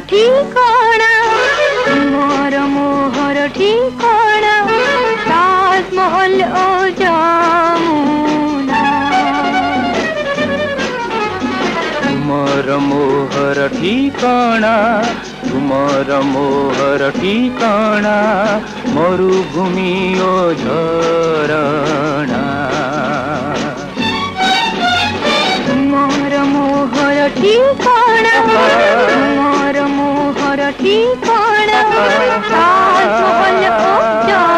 ठिकाना तुमर मोहर ठिकाना ताजमहल ओ जमुना। तुमर मोहर ठिकाना तुमर मोहर ठिकाना मरुभूमि ओ झरणा। तुमर मोहर ठिकाना तुमर मोहर ठिकाना ताजमहल ओ जमुना।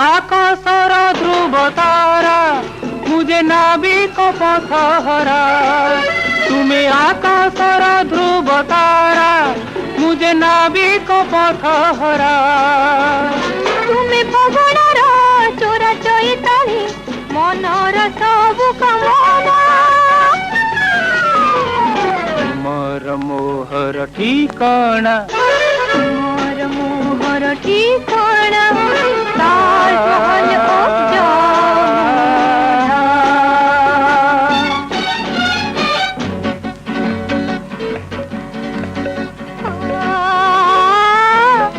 आकाशर ध्रुव तारा मुझे नाविक पथहरा। तुम्हें आकाशर ध्रुव तारा मुझे नाविक पथहरा। तुम्हें पवनर चोरा चैताली मनर सबु कामना। तुमर मोहर ठिकाना तुमर मोहर ठिकाना ताजमहल ओ जमुना।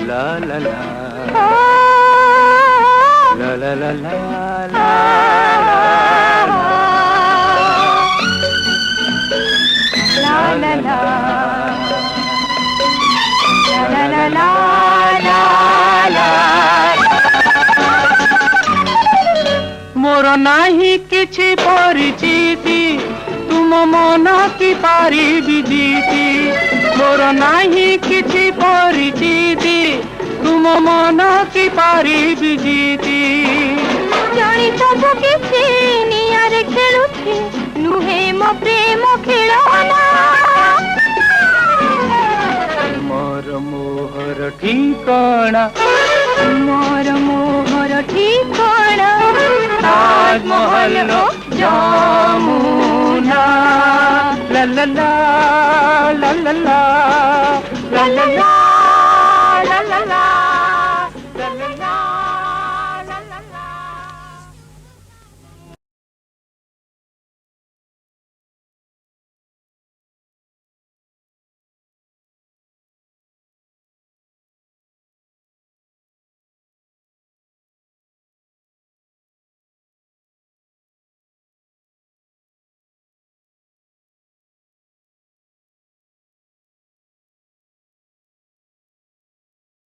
ला ला ला ला ला ला ला ला ला ला मोर नाही किछि परिचिति तुम मन की पारी विजिति। मोर नाही किछि परिचिति तुम मन की पारी विजिति। जानी सब किछि नियारे खेलुछि नुहे मो प्रेम खेलना। तुमर मोहर ठिकाना तुमर मोहर ठिकाना ताजमहल ओ जमुना। ला ला ला ला ला ला ला ला ला।